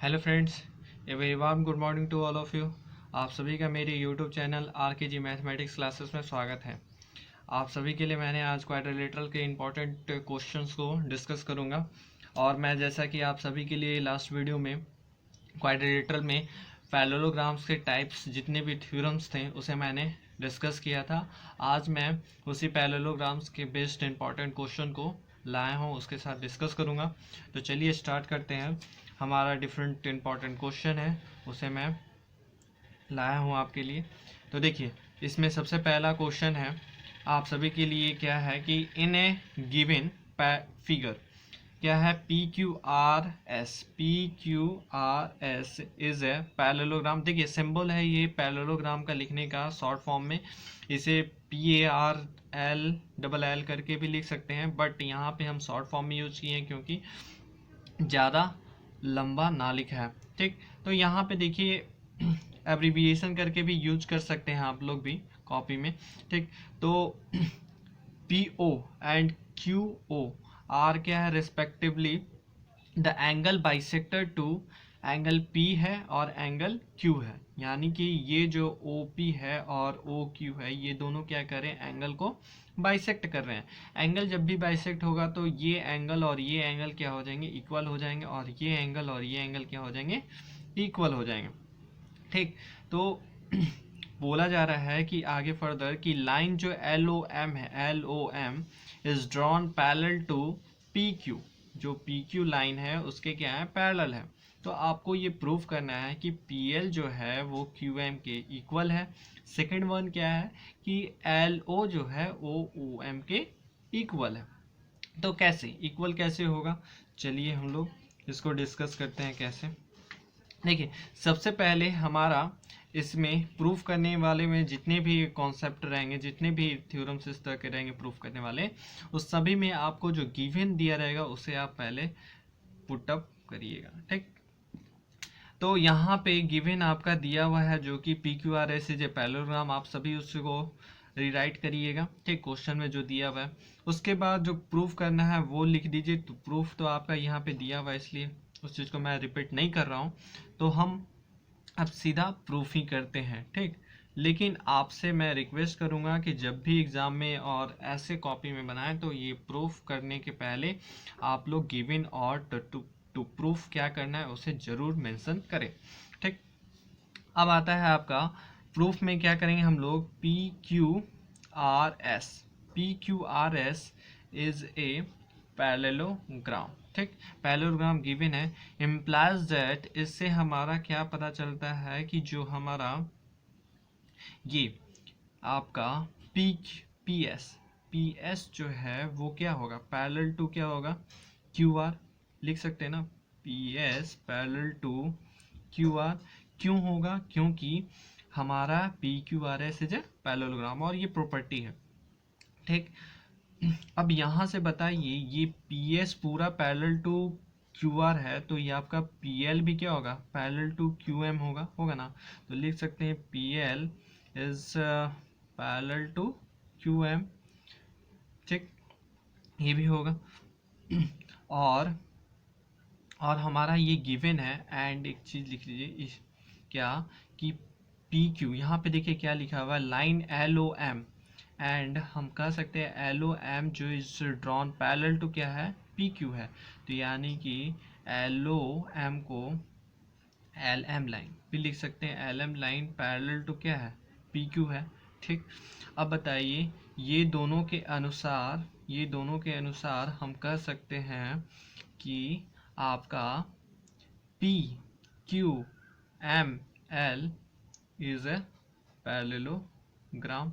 Hello friends, a very warm good morning to all of you. आप सभी का मेरे YouTube channel RKG mathematics classes में स्वागत है। आप सभी के लिए मैंने आज क्वाड्रिलेटरल के इम्पॉर्टेंट क्वेश्चंस को डिस्कस करूंगा। और मैं जैसा कि आप सभी के लिए लास्ट वीडियो में क्वाड्रिलेटरल में पैरेललोग्राम्स के टाइप्स जितने भी थ्योरम्स थे उसे मैंने डिस्कस किया था। आज मैं उसी पैरेललोग्राम्स के बेस्ड इम्पॉर्टेंट क्वेश्चन को लाया हूँ, उसके साथ डिस्कस करूँगा। तो चलिए स्टार्ट करते हैं। हमारा डिफरेंट इम्पॉर्टेंट क्वेश्चन है, उसे मैं लाया हूँ आपके लिए। तो देखिए, इसमें सबसे पहला क्वेश्चन है आप सभी के लिए, क्या है कि इन ए गिवन फिगर क्या है, PQRS इज ए पैरेललोग्राम। देखिए सिंबल है ये पैरेललोग्राम का लिखने का शॉर्ट फॉर्म में, इसे PARLLL करके भी लिख सकते हैं, बट यहाँ पे हम शॉर्ट फॉर्म में यूज किए हैं क्योंकि ज़्यादा लंबा ना लिखा है। ठीक, तो यहाँ पे देखिए एब्रीविएशन करके भी यूज कर सकते हैं आप लोग भी कॉपी में। ठीक, तो PO एंड QO आर क्या है respectively the angle bisector to angle P है और एंगल Q है। यानी कि ये जो OP है और OQ है, ये दोनों क्या कर रहे हैं, एंगल को बाइसेक्ट कर रहे हैं। एंगल जब भी बाइसेक्ट होगा तो ये एंगल और ये एंगल क्या हो जाएंगे, इक्वल हो जाएंगे, और ये एंगल और ये एंगल क्या हो जाएंगे, इक्वल हो जाएंगे। ठीक, तो बोला जा रहा है कि आगे फर्दर कि लाइन जो LOM है, LOM is drawn parallel to PQ, जो PQ लाइन है उसके क्या है, पैरेलल है। तो आपको ये प्रूव करना है कि PL जो है वो QM के इक्वल है। सेकंड वन क्या है कि LO जो है वो OM के इक्वल है। तो कैसे इक्वल कैसे होगा, चलिए हम लोग इसको डिस्कस करते हैं कैसे। देखिए, सबसे पहले हमारा इसमें प्रूफ करने वाले में जितने भी कॉन्सेप्ट रहेंगे, जितने भी थ्योरम्स इस तरह के रहेंगे प्रूफ करने वाले, उस सभी में आपको जो गिवन दिया रहेगा उसे आप पहले पुट अप करिएगा। ठीक, तो यहाँ पे गिवन आपका दिया हुआ है जो कि PQRS इज ए पैरेललोग्राम, आप सभी उसको रीराइट करिएगा। ठीक, क्वेश्चन में जो दिया हुआ है उसके बाद जो प्रूफ करना है वो लिख दीजिए। तो प्रूफ तो आपका यहाँ पे दिया हुआ है, इसलिए उस चीज़ को मैं रिपीट नहीं कर रहा हूँ। तो हम अब सीधा प्रूफ ही करते हैं। ठीक, लेकिन आपसे मैं रिक्वेस्ट करूंगा कि जब भी एग्जाम में और ऐसे कॉपी में बनाएं तो ये प्रूफ करने के पहले आप लोग गिवन और टू प्रूफ क्या करना है उसे जरूर मेंशन करें। ठीक, अब आता है आपका प्रूफ में क्या करेंगे हम लोग, PQRS इज ए पैरेललोग्राम। ठीक, पैरेललोग्राम गिवन है, इम्प्लाइज दैट, इससे हमारा क्या पता चलता है कि जो हमारा ये आपका PS जो है वो क्या होगा, पैरेलल टू क्या होगा, QR लिख सकते हैं ना, PS पैरेलल टू QR। क्यों होगा, क्योंकि हमारा PQRS इज ए पैरेललोग्राम और ये प्रॉपर्टी है। ठीक, अब यहाँ से बताइए ये PS पूरा पैरेलल टू QR है, तो ये आपका PL भी क्या होगा, पैरेलल टू QM होगा ना। तो लिख सकते हैं PL is parallel to QM। ठीक, ये भी होगा। और हमारा ये गिवन है, एंड एक चीज़ लिख लीजिए क्या कि PQ, यहाँ पे देखिए क्या लिखा हुआ है, लाइन LOM, एंड हम कह सकते हैं LOM जो इज ड्रॉन पैरेलल टू क्या है, PQ है। तो यानी कि LOM को LM लाइन भी लिख सकते हैं, LM लाइन पैरेलल टू क्या है, PQ है। ठीक, अब बताइए ये दोनों के अनुसार हम कह सकते हैं कि आपका PQML इज ए पैरेललोग्राम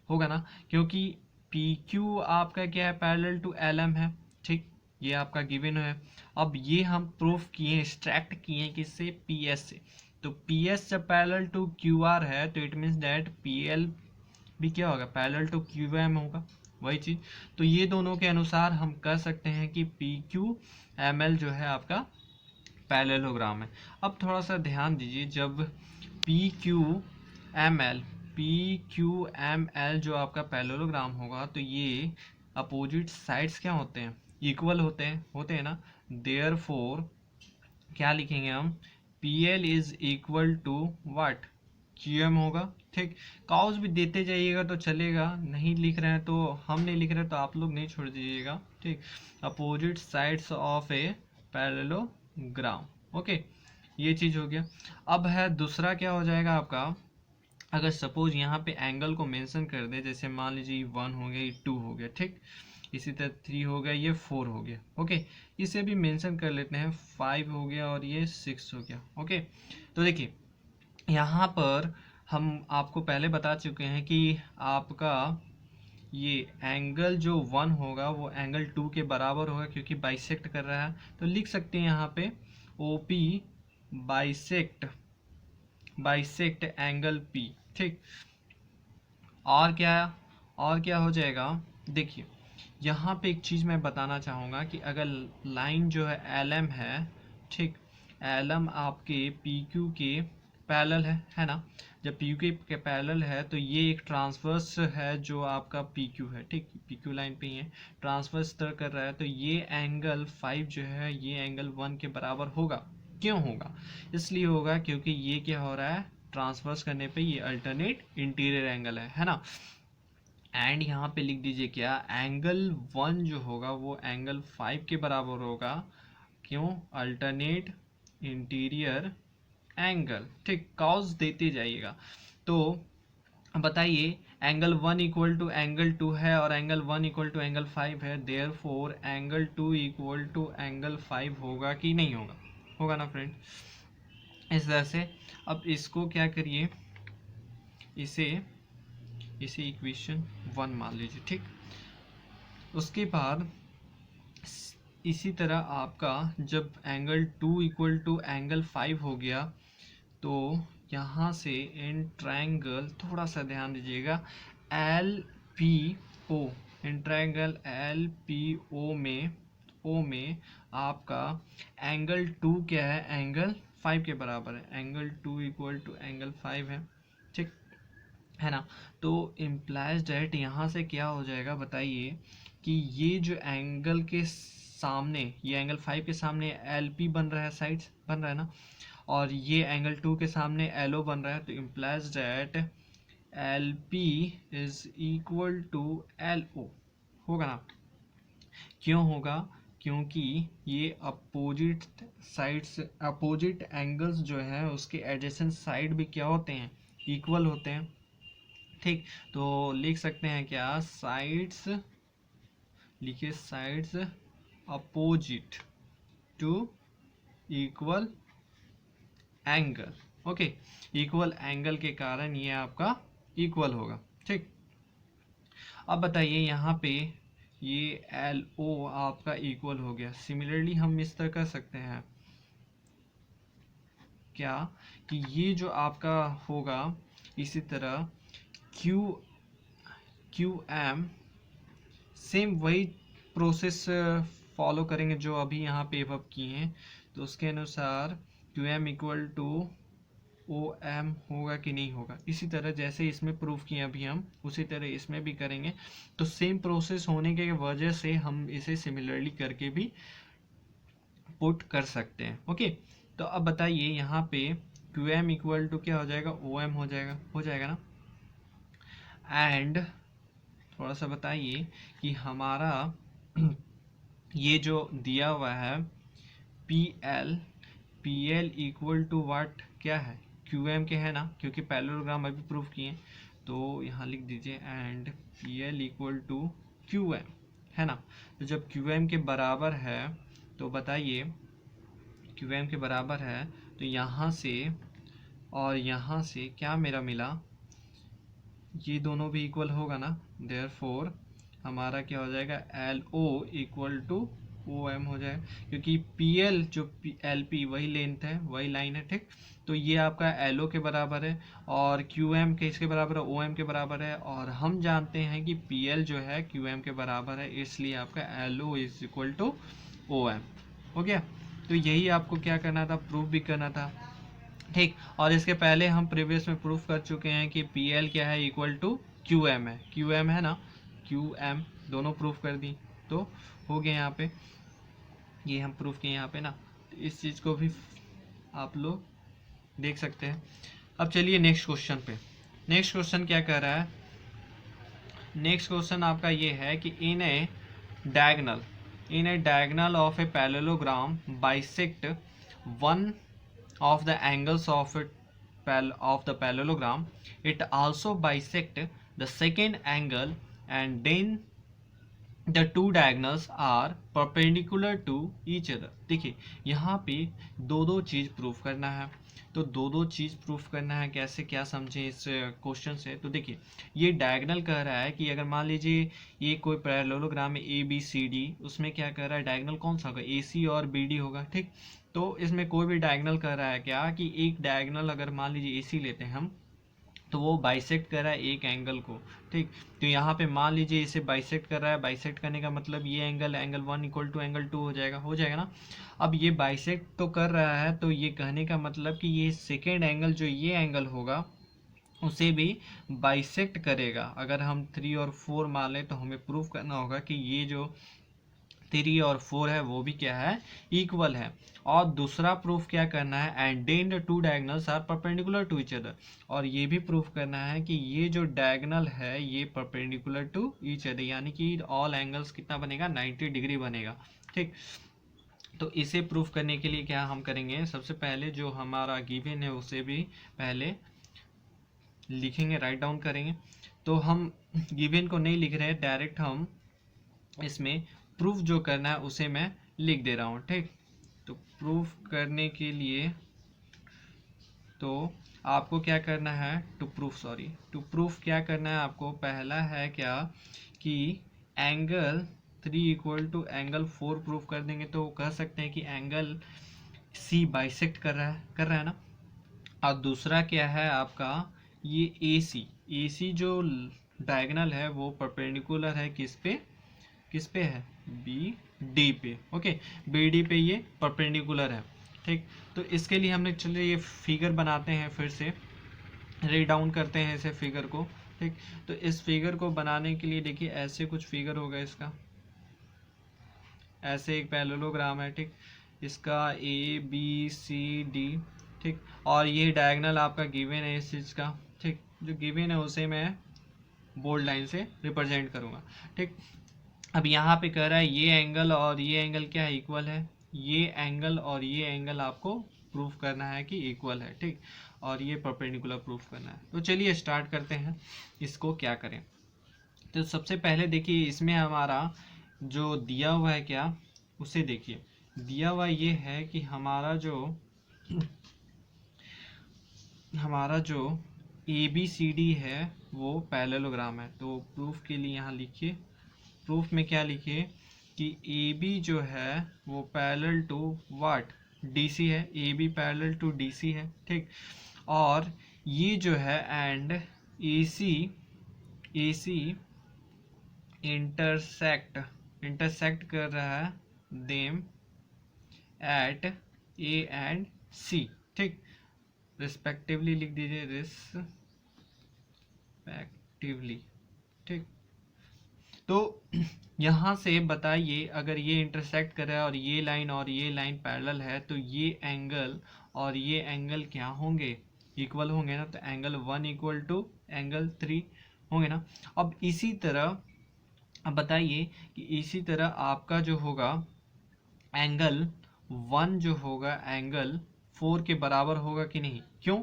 होगा ना, क्योंकि PQ आपका क्या है, पैरेलल टू LM है। ठीक, ये आपका गिवन है। अब ये हम प्रूफ किए, एक्सट्रैक्ट किए किससे, PS से। तो PS जब पैरेलल टू QR है तो इट मीन्स दैट PL भी क्या होगा, पैरेलल टू QM होगा, वही चीज। तो ये दोनों के अनुसार हम कह सकते हैं कि PQML जो है आपका पैरेललोग्राम है। अब थोड़ा सा ध्यान दीजिए, जब PQML जो आपका पैरेललोग्राम होगा तो ये अपोजिट साइड्स क्या होते हैं, इक्वल होते हैं ना। देयरफॉर क्या लिखेंगे हम, PL is equal to what, QM होगा। ठीक, काउस भी देते जाइएगा तो चलेगा, नहीं लिख रहे हैं तो हम नहीं लिख रहे तो आप लोग नहीं छोड़ दीजिएगा। ठीक, opposite sides of a parallelogram. Okay, ये चीज हो गया। अब है दूसरा, क्या हो जाएगा आपका, अगर सपोज यहाँ पे एंगल को मेंशन कर दे, जैसे मान लीजिए 1 हो गया, ये 2 हो गया, ठीक, इसी तरह 3 हो गया, ये 4 हो गया। ओके, इसे भी मेंशन कर लेते हैं, 5 हो गया और ये 6 हो गया। ओके, तो देखिए यहाँ पर हम आपको पहले बता चुके हैं कि आपका ये एंगल जो 1 होगा वो एंगल 2 के बराबर होगा, क्योंकि बाइसेक्ट कर रहा है। तो लिख सकते हैं यहाँ पे OP bisect bisect angle P। ठीक, और क्या हो जाएगा, देखिए यहाँ पे एक चीज़ मैं बताना चाहूँगा कि अगर लाइन जो है LM है, ठीक, LM आपके PQ के पैरेलल है ना। जब PQ के पैरेलल है तो ये एक ट्रांसवर्स है जो आपका PQ है, ठीक, PQ लाइन पे ही है, ट्रांसवर्स तर कर रहा है, तो ये एंगल 5 जो है ये एंगल 1 के बराबर होगा। क्यों होगा, इसलिए होगा क्योंकि ये क्या हो रहा है, ट्रांसवर्स करने पे ये अल्टरनेट इंटीरियर एंगल है ना। एंड यहाँ पे लिख दीजिए क्या, एंगल 1 जो होगा वो एंगल 5 के बराबर होगा। क्यों, अल्टरनेट इंटीरियर एंगल। ठीक, कॉज देते जाइएगा। तो बताइए एंगल 1 इक्वल टू एंगल 2 है और एंगल 1 इक्वल टू एंगल 5 है, therefore angle 2 equal to angle 5 होगा कि नहीं होगा, होगा ना फ्रेंड। इस तरह से अब इसको क्या करिए, इसे इक्वेशन 1 मान लीजिए। ठीक, उसके बाद इसी तरह आपका जब एंगल 2 इक्वल टू एंगल 5 हो गया, तो यहाँ से इन ट्रायंगल, थोड़ा सा ध्यान दीजिएगा, LPO, इन ट्रायंगल LPO में आपका एंगल 2 क्या है, एंगल 5 के बराबर है, एंगल 2 इक्वल टू एंगल 5 है। ठीक है ना। तो इम्प्लाइज डेट यहाँ से क्या हो जाएगा बताइए, कि ये जो एंगल के सामने, ये एंगल 5 के सामने LP बन रहा है, साइड्स बन रहा है ना, और ये एंगल 2 के सामने LO बन रहा है, तो implies that LP is equal to LO होगा ना। क्यों होगा, क्योंकि ये अपोजिट साइड्स, अपोजिट एंगल्स जो है उसके एडजेसेंट साइड भी क्या होते हैं, इक्वल होते हैं। ठीक, तो लिख सकते हैं क्या, साइड्स, लिखिए sides opposite to equal angle. Okay, equal angle के कारण ये आपका इक्वल होगा। ठीक, अब बताइए यहाँ पे ये LO आपका इक्वल हो गया। सिमिलरली हम इस तरह कर सकते हैं क्या, कि ये जो आपका होगा इसी तरह QM, सेम वही प्रोसेस फॉलो करेंगे जो अभी यहाँ पे अब किए हैं। तो उसके अनुसार QM इक्वल टू OM होगा कि नहीं होगा, इसी तरह जैसे इसमें प्रूफ किए अभी हम, उसी तरह इसमें भी करेंगे। तो सेम प्रोसेस होने के वजह से हम इसे सिमिलरली करके भी पुट कर सकते हैं। ओके, तो अब बताइए यहाँ पे QM इक्वल टू क्या हो जाएगा, OM हो जाएगा ना। एंड थोड़ा सा बताइए कि हमारा ये जो दिया हुआ है PL इक्वल टू व्हाट, क्या है, QM के है ना, क्योंकि पैरेललोग्राम अभी प्रूफ किए। तो यहाँ लिख दीजिए and PL equal to QM, है ना। तो जब QM के बराबर है तो बताइए, QM के बराबर है तो यहाँ से और यहाँ से क्या मेरा मिला, ये दोनों भी इक्वल होगा ना, देयरफॉर हमारा क्या हो जाएगा, LO इक्वल टू OM हो जाएगा, क्योंकि PL जो LP वही लेंथ है, वही लाइन है। ठीक, तो ये आपका LO के बराबर है और QM के इसके बराबर है, OM के बराबर है, और हम जानते हैं कि PL जो है QM के बराबर है, इसलिए आपका LO is equal to OM हो गया। तो यही आपको क्या करना था, प्रूफ भी करना था। ठीक, और इसके पहले हम प्रीवियस में प्रूफ कर चुके हैं कि PL क्या है, इक्वल टू QM है ना, QM दोनों प्रूफ कर दी, तो हो गया यहाँ पे, ये हम प्रूफ किए यहाँ पे ना। तो इस चीज़ को भी आप लोग देख सकते हैं। अब चलिए नेक्स्ट क्वेश्चन पे। नेक्स्ट क्वेश्चन क्या कह रहा है? नेक्स्ट क्वेश्चन आपका ये है कि in a diagonal of a parallelogram bisect one of the angles of the parallelogram. It also bisect the second angle, and then the two diagonals are perpendicular to each other. देखिए यहाँ पे दो दो चीज़ proof करना है। तो दो दो चीज़ प्रूफ करना है, कैसे क्या समझे इस क्वेश्चन से। तो देखिए ये डायगोनल कह रहा है कि अगर मान लीजिए ये कोई पैरेललोग्राम है ए बी सी डी, उसमें क्या कह रहा है डायगोनल कौन सा होगा, ए सी और बी डी होगा। ठीक, तो इसमें कोई भी डायगोनल कह रहा है क्या कि एक डायगोनल अगर मान लीजिए ए सी लेते हैं हम, तो वो बाइसेक्ट कर रहा है एक एंगल को। ठीक, तो यहाँ पे मान लीजिए इसे बाइसेक्ट कर रहा है। बाइसेक्ट करने का मतलब ये angle one equal to angle two हो जाएगा ना। अब ये बाइसेक्ट तो कर रहा है, तो ये कहने का मतलब कि ये सेकेंड एंगल जो ये एंगल होगा उसे भी बाइसेक्ट करेगा। अगर हम 3 और 4 मान लें तो हमें प्रूफ करना होगा कि ये जो 3 और 4 है वो भी क्या है, इक्वल है। और दूसरा प्रूफ क्या करना है, and then the two diagonals are perpendicular to each other. और ये भी प्रूफ करना है कि ये जो डायगोनल है ये परपेंडिकुलर टू ईच अदर, यानी कि ऑल एंगल्स कितना बनेगा, 90 डिग्री बनेगा। ठीक, तो इसे प्रूफ करने के लिए क्या हम करेंगे, सबसे पहले जो हमारा गिवन है उसे भी पहले लिखेंगे, राइट डाउन करेंगे। तो हम गिवन को नहीं लिख रहे हैं, डायरेक्ट हम इसमें प्रूफ जो करना है उसे मैं लिख दे रहा हूँ। ठीक, तो प्रूफ करने के लिए तो आपको क्या करना है, टू प्रूफ क्या करना है आपको, पहला है क्या कि angle 3 equal to angle 4 proof कर देंगे। तो कह सकते हैं कि एंगल सी बाइसेक्ट कर रहा है ना। और दूसरा क्या है आपका, ये ए सी जो डायगोनल है वो परपेंडिकुलर है किस पे है, बी डी पे। ओके, बी डी पे ये परपेंडिकुलर है। ठीक, तो इसके लिए हमने, चलिए ये फिगर बनाते हैं, फिर से रीड डाउन करते हैं इसे फिगर को। ठीक, तो इस फिगर को बनाने के लिए देखिए ऐसे कुछ फिगर होगा इसका, ऐसे एक पैरेललोग्राम है। ठीक, इसका ए बी सी डी। ठीक, और ये डायगोनल आपका गिवन है इस चीज़ का। ठीक, जो गिवन है उसे मैं बोल्ड लाइन से रिप्रेजेंट करूँगा। ठीक, अब यहाँ पे कह रहा है ये एंगल और ये एंगल क्या है, इक्वल है। ये एंगल और ये एंगल आपको प्रूफ करना है कि इक्वल है। ठीक, और ये परपेंडिकुलर प्रूफ करना है। तो चलिए स्टार्ट करते हैं, इसको क्या करें। तो सबसे पहले देखिए इसमें हमारा जो दिया हुआ है क्या, उसे देखिए। दिया हुआ ये है कि हमारा जो ए बी सी डी है वो पैरेललोग्राम है। तो प्रूफ के लिए यहाँ लिखिए, प्रूफ में क्या लिखिए कि ए बी जो है वो parallel to what, D C है। A B parallel to D C है। ठीक, और ये जो है एंड ए सी इंटरसेक्ट कर रहा है देम एट ए एंड सी। ठीक, रिस्पेक्टिवली लिख दीजिए, रिस्पेक्टिवली। ठीक, तो यहाँ से बताइए अगर ये इंटरसेक्ट कर रहा है और ये लाइन पैरेलल है, तो ये एंगल और ये एंगल क्या होंगे, इक्वल होंगे ना। तो एंगल 1 इक्वल टू एंगल 3 होंगे ना। अब इसी तरह अब बताइए कि इसी तरह आपका जो होगा एंगल 1 जो होगा एंगल 4 के बराबर होगा कि नहीं। क्यों,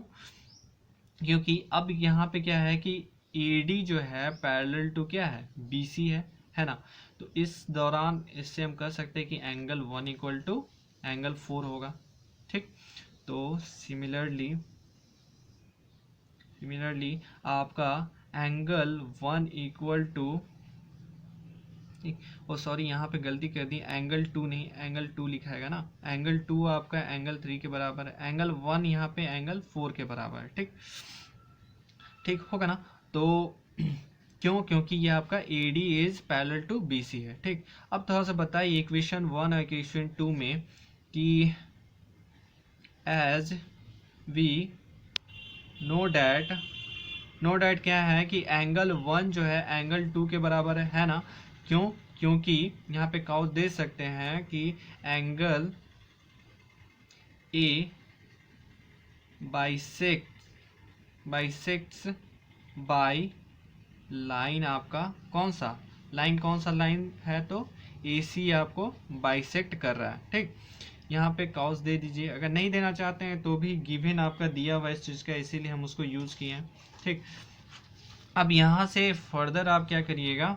क्योंकि अब यहाँ पे क्या है कि AD जो है पैरेलल टू क्या है, BC है ना। तो इस दौरान इससे हम कह सकते हैं कि एंगल 1 इक्वल टू एंगल 4 होगा। ठीक, तो सिमिलरली आपका angle 1 equal to, oh sorry यहाँ पे गलती कर दी, एंगल 2 नहीं, एंगल 2 लिखा है ना। एंगल 2 आपका एंगल 3 के बराबर है, एंगल 1 यहाँ पे एंगल 4 के बराबर है। ठीक होगा ना। तो क्यों, क्योंकि ये आपका AD is parallel to BC है। ठीक, अब थोड़ा सा बताइए इक्वेशन 1 और इक्वेशन 2 में कि एज वी नो डैट क्या है कि एंगल 1 जो है एंगल 2 के बराबर है ना। क्यों, क्योंकि यहाँ पे काउंट दे सकते हैं कि angle A bisects by line आपका कौन सा लाइन है, तो AC आपको बाइसेक्ट कर रहा है। ठीक, यहाँ पे कॉस दे दीजिए, अगर नहीं देना चाहते हैं तो भी गिवन आपका दिया हुआ इस चीज़ का, इसीलिए हम उसको यूज़ किए हैं। ठीक, अब यहाँ से फर्दर आप क्या करिएगा,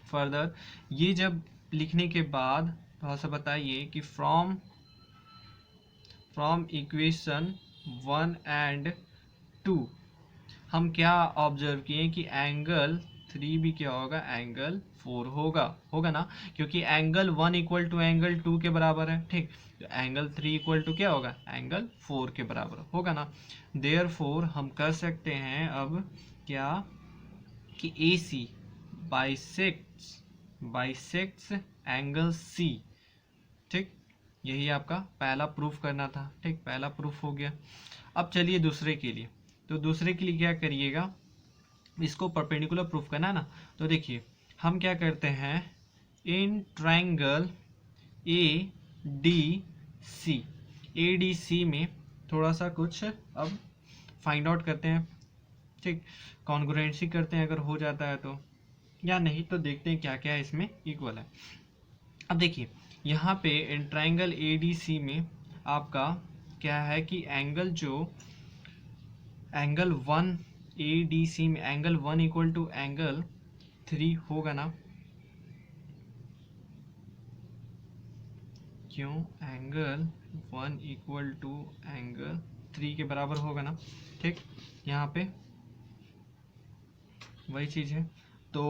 फर्दर ये जब लिखने के बाद थोड़ा सा बताइए कि फ्रॉम इक्वेशन 1 एंड 2 हम क्या ऑब्जर्व किए कि एंगल 3 भी क्या होगा, एंगल 4 होगा ना, क्योंकि एंगल 1 इक्वल टू एंगल 2 के बराबर है। ठीक, तो एंगल 3 इक्वल टू क्या होगा, एंगल 4 के बराबर होगा ना। देयरफॉर हम कर सकते हैं अब क्या कि AC बाइसेक्ट्स एंगल C। ठीक, यही आपका पहला प्रूफ करना था। ठीक, पहला प्रूफ हो गया। अब चलिए दूसरे के लिए, तो दूसरे के लिए क्या करिएगा, इसको परपेंडिकुलर प्रूफ करना है ना, तो देखिए हम क्या करते हैं, इन ट्रायंगल ADC में थोड़ा सा कुछ अब फाइंड आउट करते हैं। ठीक, कॉन्ग्रुएंसी करते हैं, अगर हो जाता है तो, या नहीं तो देखते हैं क्या क्या इसमें इक्वल है। अब देखिए यहाँ पे इन ट्रायंगल ADC में आपका क्या है कि एंगल 1 ADC में एंगल 1 इक्वल टू एंगल 3 होगा ना, क्यों, एंगल 1 इक्वल टू एंगल 3 के बराबर होगा ना। ठीक, यहाँ पे वही चीज़ है। तो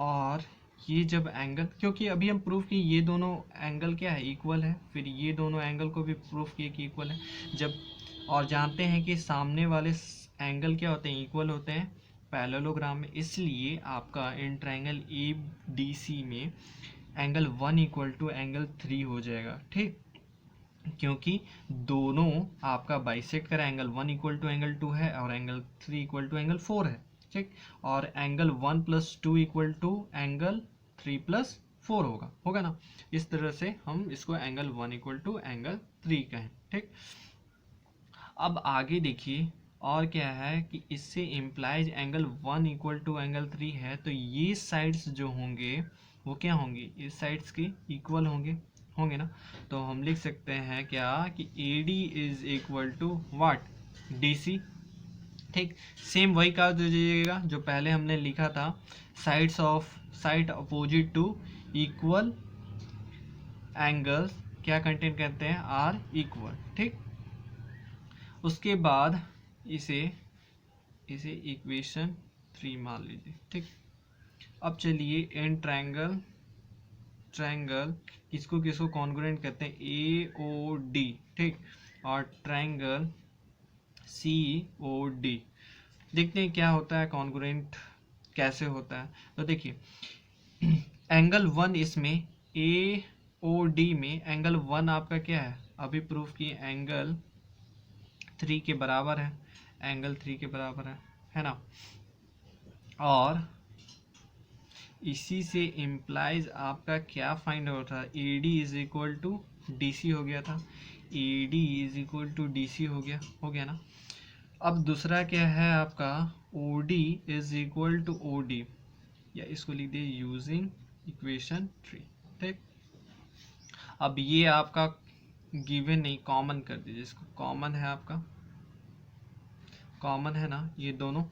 और ये जब एंगल, क्योंकि अभी हम प्रूफ किए ये दोनों एंगल क्या है, इक्वल है, फिर ये दोनों एंगल को भी प्रूफ किए कि इक्वल है जब, और जानते हैं कि सामने वाले एंगल क्या होते हैं, इक्वल होते हैं पैरेललोग्राम में, इसलिए आपका इन ट्रायंगल ADC में एंगल 1 इक्वल टू एंगल 3 हो जाएगा। ठीक, क्योंकि दोनों आपका बाइसेक्ट करा, एंगल 1 इक्वल टू एंगल 2 है और एंगल 3 इक्वल टू एंगल 4 है। ठीक, और angle 1 plus 2 equal to angle 3 plus 4 होगा ना। इस तरह से हम इसको एंगल 1 इक्वल टू एंगल 3 कहें। ठीक, अब आगे देखिए और क्या है कि इससे implies angle 1 equal to angle 3 है, तो ये साइड्स जो होंगे वो क्या होंगी, इस साइड्स की इक्वल होंगे ना। तो हम लिख सकते हैं क्या कि AD is equal to what, DC। ठीक, सेम वही कर दीजिएगा जो पहले हमने लिखा था, side opposite to equal angles क्या कंटेन करते हैं, आर इक्वल। ठीक, उसके बाद इसे इक्वेशन 3 मान लीजिए। ठीक, अब चलिए इन ट्रायंगल किसको कॉन्ग्रुएंट कहते हैं, AOD। ठीक, और ट्रायंगल COD, देखते हैं क्या होता है, कॉन्ग्रुएंट कैसे होता है। तो देखिए एंगल 1 इसमें AOD में एंगल 1 आपका क्या है, अभी प्रूफ किए एंगल 3 के बराबर है, एंगल 3 के बराबर है ना। और इसी से इम्प्लाइज आपका क्या फाइंड आउट था, AD is equal to DC हो गया था, AD is equal to DC हो गया ना। अब दूसरा क्या है आपका, OD is equal to OD, या इसको लिख दिए यूजिंग इक्वेशन 3। ठीक, अब ये आपका गिवन नहीं, कॉमन कर दीजिए इसको, कॉमन है आपका, कॉमन है ना, ये दोनों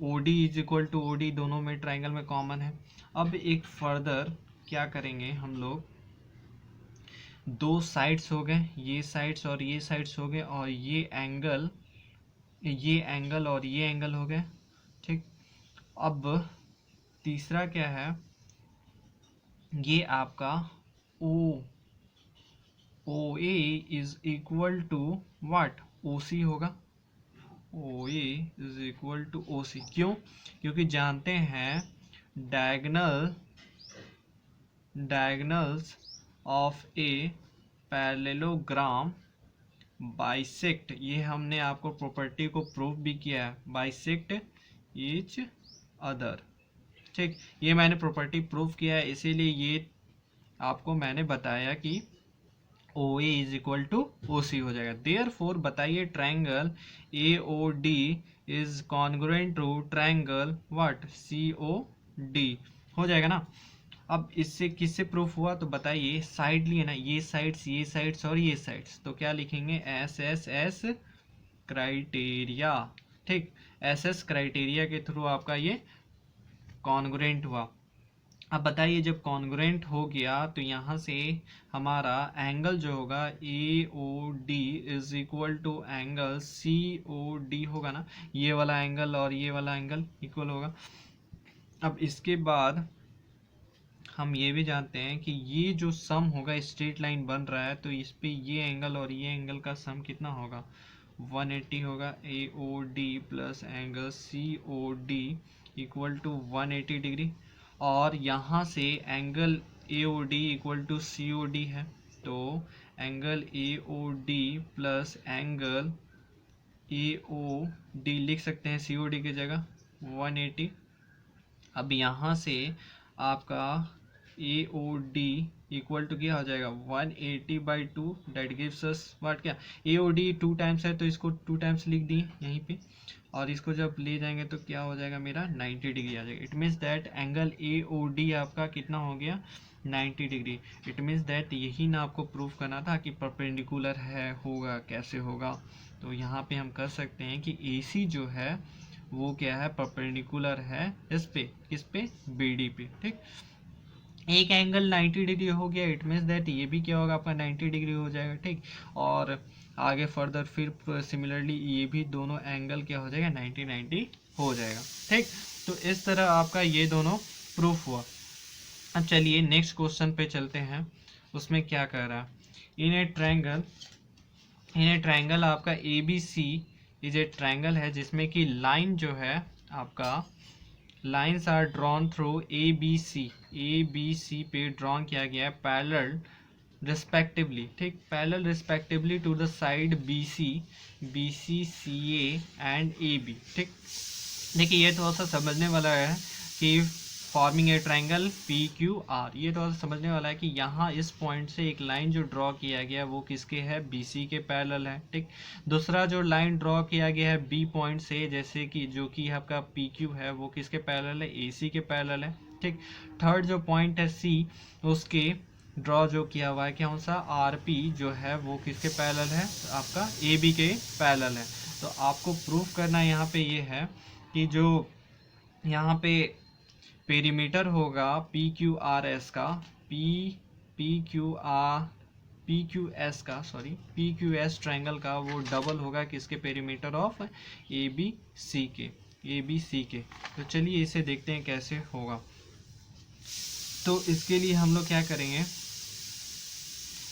OD is equal to OD दोनों में ट्राइंगल में कॉमन है। अब एक फर्दर क्या करेंगे हम लोग, दो साइड्स हो गए, ये साइड्स और ये साइड्स हो गए, और ये एंगल और ये एंगल हो गए। ठीक, अब तीसरा क्या है, ये आपका OA is equal to what, OC होगा, OA is equal to OC। क्यों, क्योंकि जानते हैं diagonals of a parallelogram bisect, ये हमने आपको प्रॉपर्टी को प्रूफ भी किया है, बाइसेक्ट ईच अदर। ठीक, ये मैंने प्रॉपर्टी प्रूफ किया है, इसीलिए ये आपको मैंने बताया कि O A is equal to O C हो जाएगा। देयर फोर बताइए triangle A O D is congruent to triangle what C O D, हो जाएगा ना। अब इससे किससे प्रूफ हुआ तो बताइए, साइड लिए ना, ये साइड्स और ये साइड्स, तो क्या लिखेंगे एस एस एस क्राइटेरिया, ठीक, एस एस क्राइटेरिया के थ्रू आपका ये कॉन्ग्रुएंट हुआ। अब बताइए जब कॉन्ग्रुएंट हो गया तो यहाँ से हमारा एंगल जो होगा A O D is equal to angle C O D होगा ना, ये वाला एंगल और ये वाला एंगल इक्वल होगा। अब इसके बाद हम ये भी जानते हैं कि ये जो सम होगा स्ट्रेट लाइन बन रहा है तो इस पे ये एंगल और ये एंगल का सम कितना होगा 180 होगा। A O D plus angle C O D equal to 180 degree, और यहाँ से angle A O D equal to C O D है, तो angle A O D plus angle A O D लिख सकते हैं सी ओ डी की जगह 180। अब यहाँ से आपका ए ओ डी इक्वल टू क्या हो जाएगा 180/2, डेट गिव्स अस व्हाट, क्या ए ओ डी 2 टाइम्स है तो इसको 2 टाइम्स लिख दिए यहीं पे, और इसको जब ले जाएंगे तो क्या हो जाएगा मेरा 90 डिग्री आ जाएगा। It means that angle A O D आपका कितना हो गया 90 डिग्री। इट मीन्स दैट यही ना आपको प्रूफ करना था कि परपेंडिकुलर है, होगा कैसे होगा, तो यहाँ पे हम कर सकते हैं कि ए सी जो है वो क्या है परपेंडिकुलर है इस पे बी डी पे, ठीक। एक एंगल 90 डिग्री हो गया, इट मीन्स दैट ये भी क्या होगा आपका 90 डिग्री हो जाएगा, ठीक। और आगे फर्दर फिर सिमिलरली ये भी दोनों एंगल क्या हो जाएगा 90 हो जाएगा, ठीक। तो इस तरह आपका ये दोनों प्रूफ हुआ। अब चलिए नेक्स्ट क्वेश्चन पे चलते हैं, उसमें क्या कह रहा है, इन ए ट्राइंगल आपका A B C is a triangle है जिसमें कि लाइन जो है आपका lines are drawn through A B C पे ड्रॉन किया गया है पैरेलल रिस्पेक्टिवली, ठीक, parallel respectively to the side B C C A and A B, ठीक। देखिए ये थोड़ा सा समझने वाला है कि forming a triangle P Q R, ये थोड़ा सा समझने वाला है कि यहाँ इस पॉइंट से एक लाइन जो ड्रॉ किया गया है वो किसके है बी सी के पैरेलल है, ठीक। दूसरा जो लाइन ड्रॉ किया गया है बी पॉइंट से, जैसे कि जो कि आपका पी क्यू है वो किसके पैरेलल है ए सी के पैरेलल है, ठीक। थर्ड जो पॉइंट है सी, उसके ड्रॉ जो किया हुआ है कौन सा आर पी जो है वो किसके पैरेलल है आपका ए बी के पैरेलल है। तो आपको प्रूफ करना यहाँ पे ये है कि जो यहाँ पे पेरीमीटर होगा पी क्यू आर एस का, पी क्यू एस ट्राइंगल का वो डबल होगा किसके perimeter of A B C के। तो चलिए इसे देखते हैं कैसे होगा। तो इसके लिए हम लोग क्या करेंगे,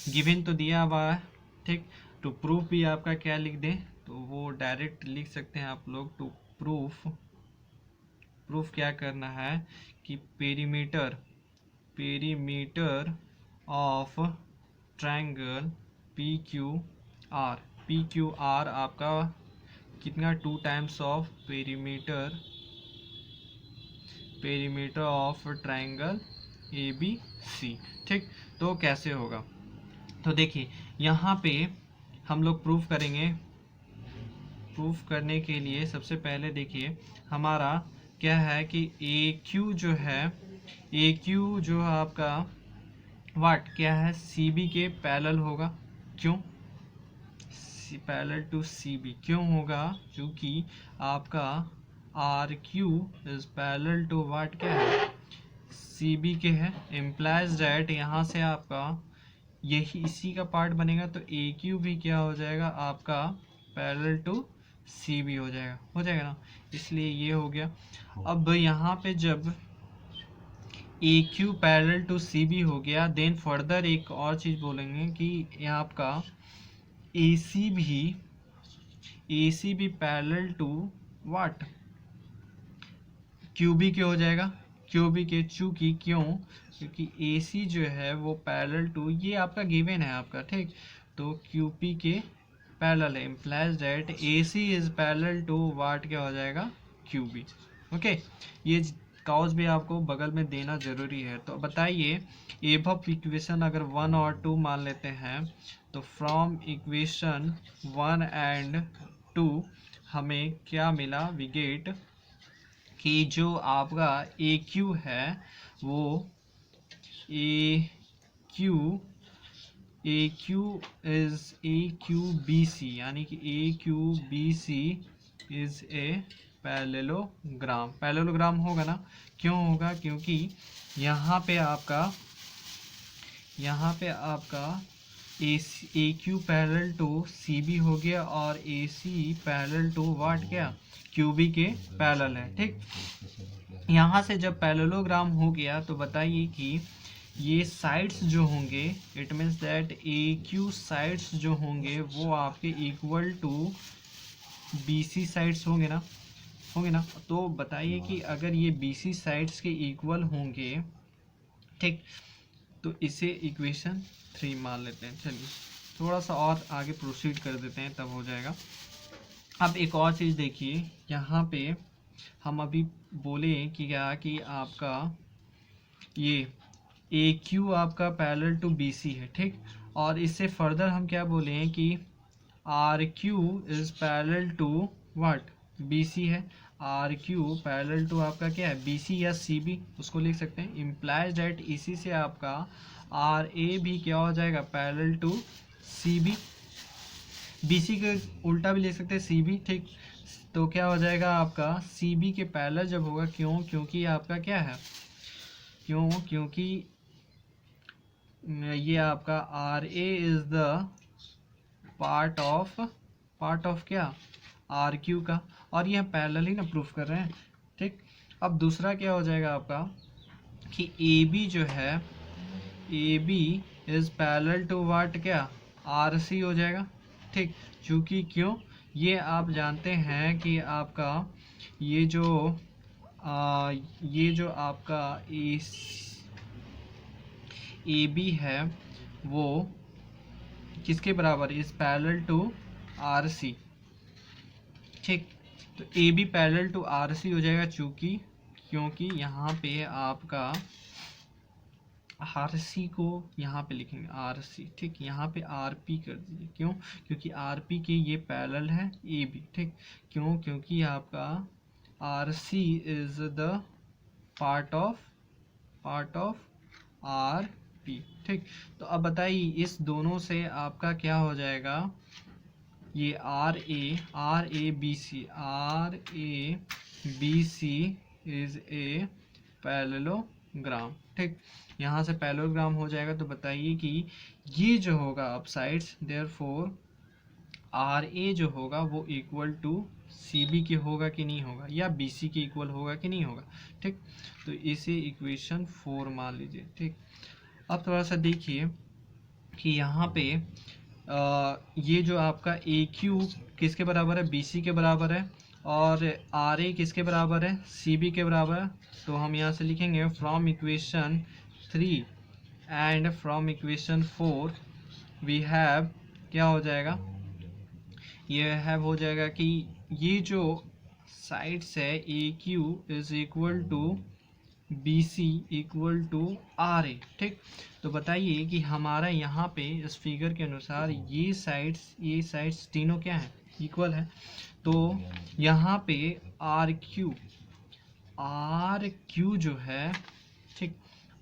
गिवन तो दिया हुआ है, ठीक। टू प्रूफ भी आपका क्या लिख दें तो वो डायरेक्ट लिख सकते हैं आप लोग। टू प्रूफ क्या करना है कि perimeter of triangle P Q R आपका कितना 2 times of perimeter of triangle A B C, ठीक। तो कैसे होगा, तो देखिए यहाँ पे हम लोग प्रूफ करेंगे। प्रूफ करने के लिए सबसे पहले देखिए हमारा क्या है कि ए क्यू जो है, ए क्यू जो आपका वाट क्या है सी बी के पैरेलल होगा। क्यों पैरेलल टू सी बी क्यों होगा, क्योंकि आपका R Q is parallel to what क्या है सी बी के है। इम्प्लाइज डैट यहाँ से आपका यही इसी का पार्ट बनेगा, तो ए क्यू भी क्या हो जाएगा आपका पैरेलल टू सी बी हो जाएगा ना, इसलिए ये हो गया। अब यहाँ पे जब A Q parallel to C B हो गया, देन फर्दर एक और चीज़ बोलेंगे कि यहाँ आपका ए सी भी parallel to what Q B के हो जाएगा, क्यू बी के, चूँकि क्योंकि ए सी जो है वो पैरेलल टू, ये आपका गिवन है आपका, ठीक, तो क्यू पी के पैरेलल है। Implies that A C is parallel to what क्या हो जाएगा क्यू बी, ओके। ये काउज भी आपको बगल में देना ज़रूरी है। तो बताइए एबव इक्वेशन अगर 1 और 2 मान लेते हैं तो फ्रॉम इक्वेशन 1 एंड 2 हमें क्या मिला, वी गेट कि जो आपका ए क्यू है वो A Q A Q B C, यानी कि A Q B C is a parallelogram. Parallelogram होगा ना, क्यों होगा, क्योंकि यहाँ पे आपका A Q parallel to C B हो गया और ए सी पैरेलल टू वाट क्या, क्यू बी के पैरेलल है। ठीक, यहाँ से जब पैरेललोग्राम हो गया तो बताइए कि ये साइड्स जो होंगे, it means that A Q sides जो होंगे वो आपके equal to B C sides होंगे ना। तो बताइए कि अगर ये बी सी साइड्स के इक्वल होंगे, ठीक, तो इसे इक्वेशन 3 मान लेते हैं। चलिए थोड़ा सा और आगे प्रोसीड कर देते हैं, तब हो जाएगा। अब एक और चीज़ देखिए, यहाँ पे हम अभी बोले कि क्या कि आपका ये ए क्यू आपका पैरेलल टू बी सी है, ठीक, और इससे फर्दर हम क्या बोले हैं कि R Q is parallel to what, B C है। आर क्यू पैरेलल टू आपका क्या है, बी सी या सी बी, उसको लिख सकते हैं। इम्प्लाइज डेट इसी से आपका आर ए भी क्या हो जाएगा, parallel to C B. B C के उल्टा भी लिख सकते हैं, सी बी, ठीक। तो क्या हो जाएगा आपका सी बी के पैरेलल जब होगा, क्यों, क्योंकि आपका क्या है, क्योंकि ये आपका R A is the part of क्या, आर क्यू का, और ये हम पैरेलल ही ना प्रूफ कर रहे हैं, ठीक। अब दूसरा क्या हो जाएगा आपका कि ए बी जो है, A B is parallel to what क्या, आर सी हो जाएगा, ठीक। क्योंकि क्यों, ये आप जानते हैं कि आपका ये जो आपका ए बी है वो किसके बराबर, is parallel to R C, ठीक। तो A B parallel to R C हो जाएगा, क्योंकि यहाँ पे आपका आर सी को यहाँ पे लिखेंगे आर सी, ठीक। यहाँ पे आर पी कर दीजिए, क्यों, क्योंकि आर पी के ये पैरेलल है ए बी, ठीक। क्यों, क्योंकि आपका R C is the part of R P, ठीक। तो अब बताइए इस दोनों से आपका क्या हो जाएगा, ये R A B C is a parallelogram, ठीक। यहाँ से पैरेललोग्राम हो जाएगा। तो बताइए कि ये जो होगा अब साइड्स, देयरफॉर आर ए जो होगा वो इक्वल टू सी बी के होगा कि नहीं होगा, या बी सी के इक्वल होगा कि नहीं होगा, ठीक। तो इसे इक्वेशन 4 मान लीजिए, ठीक। अब थोड़ा सा देखिए कि यहाँ पे ये जो आपका ए क्यू किसके बराबर है, बी सी के बराबर है, और आर ए किसके बराबर है, सी बी के बराबर है। तो हम यहाँ से लिखेंगे from equation 3 and from equation 4 we have, क्या हो जाएगा, ये हैव हो जाएगा कि ये जो साइड्स है A Q is equal to B C equal to R A, ठीक। तो बताइए कि हमारा यहाँ पे इस फिगर के अनुसार ये साइड्स तीनों क्या है, इक्वल है। तो यहाँ पे आर क्यू जो है, ठीक,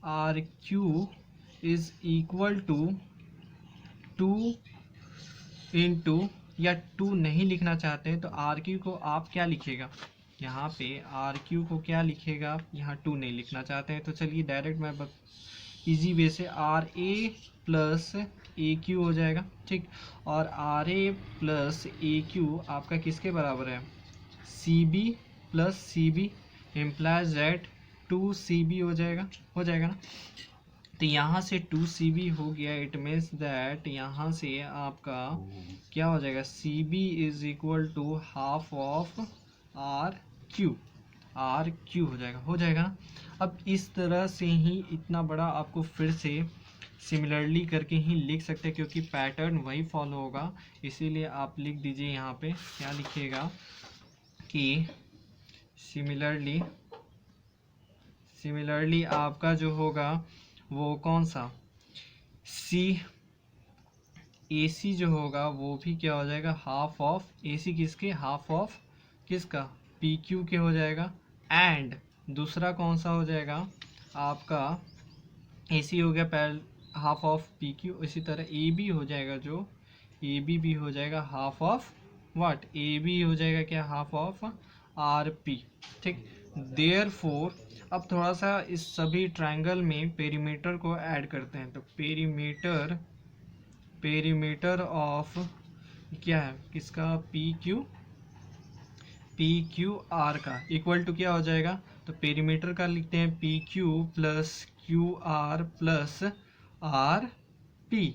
R Q is equal to 2 into, या 2 नहीं लिखना चाहते हैं तो आर क्यू को आप क्या लिखेगा, यहाँ पे आर क्यू को क्या लिखेगा, यहाँ 2 नहीं लिखना चाहते हैं तो चलिए डायरेक्ट मैं इजी वे से R A plus A Q हो जाएगा, ठीक। और R A plus A Q आपका किसके बराबर है, C B plus C B, implies that 2 C B हो जाएगा ना। तो यहाँ से 2 सी बी हो गया, इट मीन्स दैट यहाँ से आपका क्या हो जाएगा, C B is equal to half of R Q हो जाएगा ना। अब इस तरह से ही इतना बड़ा आपको फिर से सिमिलरली करके ही लिख सकते हैं, क्योंकि पैटर्न वही फॉलो होगा, इसीलिए आप लिख दीजिए यहाँ पे, क्या लिखिएगा कि सिमिलरली सिमिलरली आपका जो होगा वो कौन सा सी ए सी जो होगा वो भी क्या हो जाएगा, हाफ ऑफ ए सी किसके, हाफ ऑफ किसका, पी क्यू के हो जाएगा। एंड दूसरा कौन सा हो जाएगा आपका, ए सी हो गया पहल हाफ ऑफ पी क्यू, इसी तरह ए बी हो जाएगा, जो ए बी भी हो जाएगा half of what, A B हो जाएगा क्या, हाफ ऑफ आर पी। ठीक, देयर फोर अब थोड़ा सा इस सभी ट्रायंगल में पेरीमीटर को ऐड करते हैं। तो पेरीमीटर ऑफ क्या है किसका, पी क्यू आर का इक्वल टू क्या हो जाएगा, तो पेरीमीटर का लिखते हैं P Q plus Q R plus are P.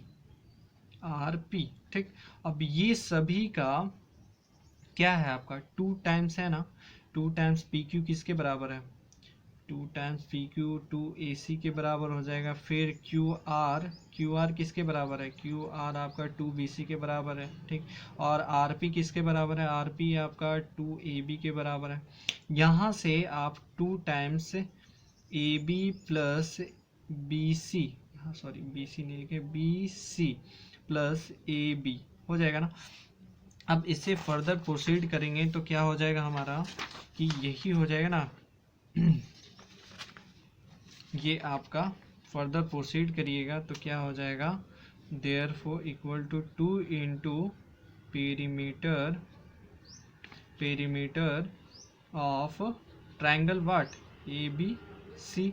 ठीक, अब ये सभी का क्या है आपका 2 टाइम्स है ना, 2 टाइम्स पी क्यू किसके बराबर है, 2 टाइम्स पी क्यू 2 ए सी के बराबर हो जाएगा। फिर क्यू आर किसके बराबर है, क्यू आर आपका 2 बी सी के बराबर है। ठीक, और आर पी किसके बराबर है, आर पी आपका 2 ए बी के बराबर है। यहाँ से आप 2 times A B plus B C, हाँ सॉरी बी सी नहीं लिखे, B C plus A B हो जाएगा ना। अब इससे फर्दर प्रोसीड करेंगे तो क्या हो जाएगा हमारा कि यही हो जाएगा ना ये आपका फर्दर प्रोसीड करिएगा तो क्या हो जाएगा, therefore equal to 2 into perimeter of triangle what A B C,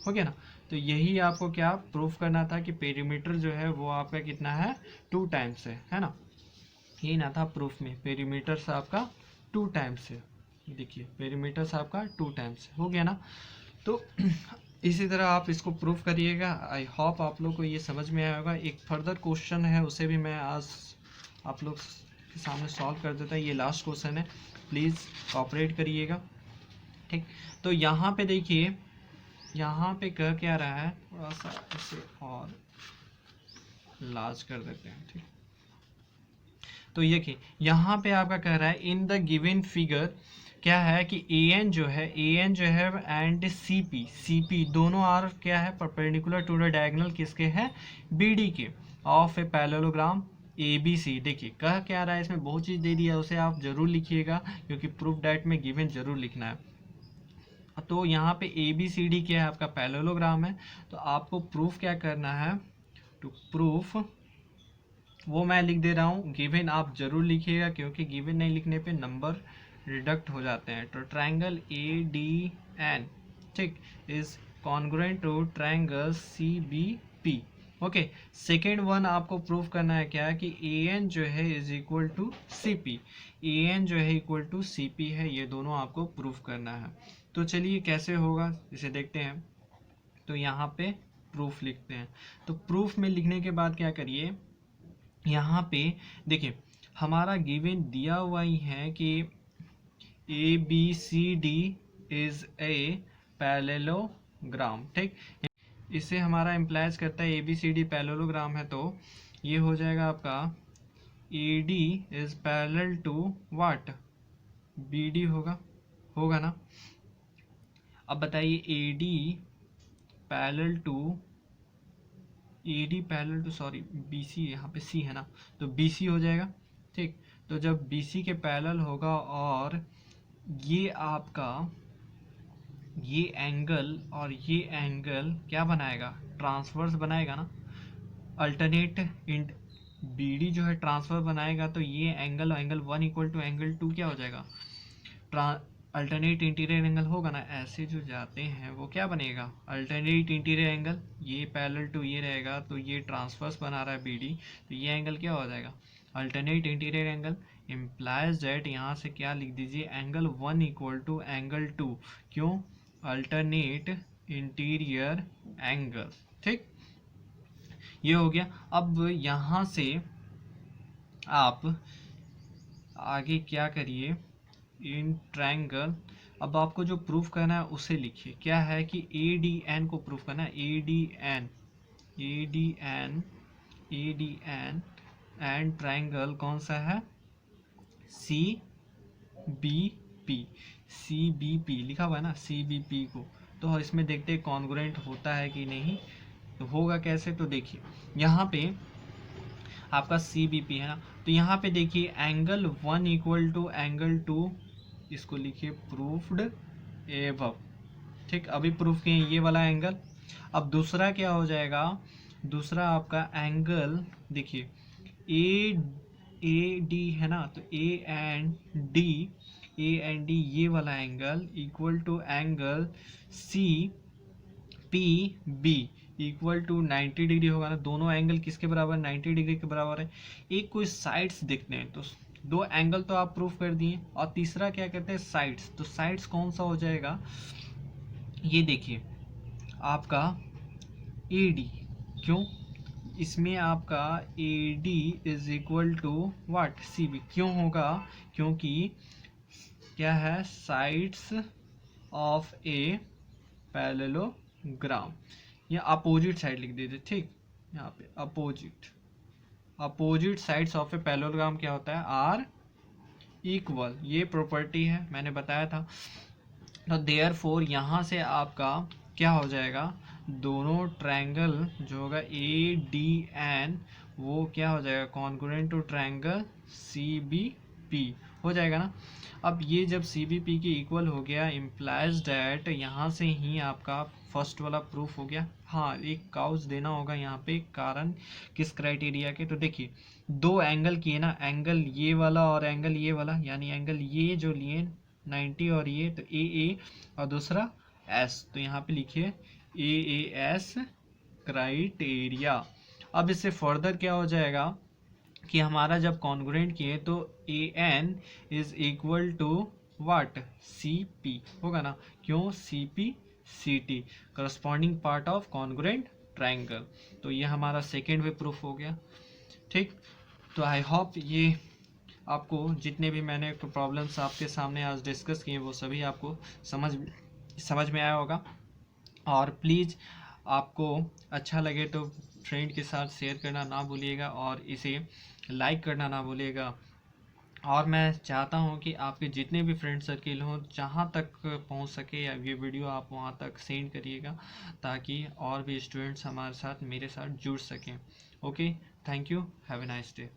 हो गया ना। तो यही आपको क्या प्रूफ करना था कि पेरीमीटर जो है वो आपका कितना है 2 टाइम्स है ना, यही ना था प्रूफ में, पेरीमीटर आपका 2 टाइम्स है। देखिए पेरीमीटर आपका 2 टाइम्स हो गया ना। तो इसी तरह आप इसको प्रूफ करिएगा। आई होप आप लोग को ये समझ में आया होगा। एक फर्दर क्वेश्चन है उसे भी मैं आज आप लोग के सामने सॉल्व कर देता है। ये लास्ट क्वेश्चन है, प्लीज़ कोऑपरेट करिएगा। ठीक, तो यहाँ पे देखिए, यहाँ पे कह क्या रहा है, थोड़ा सा इसे और लार्ज कर देते हैं। ठीक, तो ये यहाँ पे आपका कह रहा है इन द गिवन फिगर क्या है कि ए एन जो है एंड सी पी दोनों आर क्या है परपेंडिकुलर टू द डायगोनल किसके है, बी डी के, of a parallelogram A B C. देखिए कह क्या रहा है, इसमें बहुत चीज़ दे दिया है, उसे आप जरूर लिखिएगा क्योंकि प्रूफ डेट में गिवन जरूर लिखना है। तो यहाँ पे ए बी सी डी क्या है आपका पैरेललोग्राम है, तो आपको प्रूफ क्या करना है, टू प्रूफ वो मैं लिख दे रहा हूँ, गिवन आप जरूर लिखिएगा क्योंकि गिवन नहीं लिखने पे नंबर रिडक्ट हो जाते हैं। तो ट्रायंगल ए डी एन ठीक is congruent to triangle C B P. Okay, second one आपको प्रूव करना है क्या कि ए एन जो है is equal to C P, A N जो है इक्वल टू सी पी है, ये दोनों आपको प्रूव करना है। तो चलिए कैसे होगा इसे देखते हैं। तो यहाँ पे प्रूफ लिखते हैं। तो प्रूफ में लिखने के बाद क्या करिए, यहाँ पे देखिए हमारा गिवन दिया हुआ ही है कि A B C D is a parallelogram. ठीक, इससे हमारा इम्प्लाइज करता है A B C D parallelogram है, तो ये हो जाएगा आपका A D is parallel to what, B D होगा ना। अब बताइए A D parallel to sorry B C, यहाँ पे सी है ना, तो बी सी हो जाएगा। ठीक, तो जब बी सी के पैरेलल होगा और ये आपका ये एंगल और ये एंगल क्या बनाएगा, ट्रांसवर्स बनाएगा ना, अल्टरनेट इंट बी डी जो है ट्रांसफर बनाएगा, तो ये angle one equal to angle two क्या हो जाएगा, अल्टरनेट इंटीरियर एंगल होगा ना। ऐसे जो जाते हैं वो क्या बनेगा, अल्टरनेट इंटीरियर एंगल, ये पैरेलल टू ये रहेगा तो ये ट्रांसवर्स बना रहा है बी डी, तो ये एंगल क्या हो जाएगा, alternate interior angle. Implies that यहाँ से क्या लिख दीजिए, angle one equal to angle two, क्यों, अल्टरनेट इंटीरियर एंगल। ठीक, ये हो गया। अब यहाँ से आप आगे क्या करिए, इन ट्रायंगल, अब आपको जो प्रूफ करना है उसे लिखिए। क्या है कि ए डी एन को प्रूफ करना है, A D N and triangle कौन सा है, सी बी पी लिखा हुआ है ना, सी बी पी को तो इसमें देखते हैं कॉन्ग्रुएंट होता है कि नहीं। तो होगा कैसे, तो देखिए यहाँ पे आपका सी बी पी है ना, तो यहाँ पे देखिए एंगल 1 इक्वल टू एंगल 2, इसको लिखिए प्रूफ्ड एबव। ठीक, अभी प्रूफ किए ये वाला एंगल। अब दूसरा क्या हो जाएगा, दूसरा आपका एंगल देखिए ए डी है ना, तो ए एंड डी ये वाला angle equal to angle C P B equal to 90 degree होगा ना। दोनों एंगल किसके बराबर, 90 डिग्री के बराबर है। एक कोई साइड्स देखते हैं, तो दो एंगल तो आप प्रूफ कर दिए, और तीसरा क्या कहते हैं, साइड्स। तो साइड्स कौन सा हो जाएगा, ये देखिए आपका ए डी। क्यों, इसमें आपका A D is equal to what, C B. क्यों होगा, क्योंकि क्या है, साइड्स ऑफ ए पैरेललोग्राम, या अपोजिट साइड लिख दीजिए। ठीक, यहाँ पे opposite sides of a parallelogram क्या होता है, आर इक्वल, ये प्रॉपर्टी है मैंने बताया था। तो देयरफॉर यहाँ से आपका क्या हो जाएगा, दोनों ट्रायंगल जो होगा ए डी एन, वो क्या हो जाएगा, congruent to triangle C B P हो जाएगा ना। अब ये जब सी बी पी के इक्वल हो गया, इम्प्लाइज डैट यहाँ से ही आपका फर्स्ट वाला प्रूफ हो गया। हाँ, एक काउज देना होगा यहाँ पे, कारण किस क्राइटेरिया के, तो देखिए दो एंगल किए ना, एंगल ये वाला और एंगल ये वाला, यानी एंगल ये जो लिए 90 और ये, तो ए और दूसरा एस, तो यहाँ पे लिखिए ए एस क्राइटेरिया। अब इससे फर्दर क्या हो जाएगा कि हमारा जब कॉन्ग्रुएंट किए तो A N is equal to what, C P होगा ना। क्यों, C P C T corresponding part of congruent triangle. तो ये हमारा सेकेंड वे प्रूफ हो गया। ठीक, तो आई होप ये आपको जितने भी मैंने प्रॉब्लम्स आपके सामने आज डिस्कस किए वो सभी आपको समझ में आया होगा। और प्लीज़ आपको अच्छा लगे तो फ्रेंड के साथ शेयर करना ना भूलिएगा, और इसे लाइक करना ना भूलिएगा। और मैं चाहता हूं कि आपके जितने भी फ्रेंड सर्किल हों, जहां तक पहुंच सके या ये वीडियो आप वहां तक सेंड करिएगा, ताकि और भी स्टूडेंट्स हमारे साथ, मेरे साथ जुड़ सकें। Okay, thank you, have a nice day.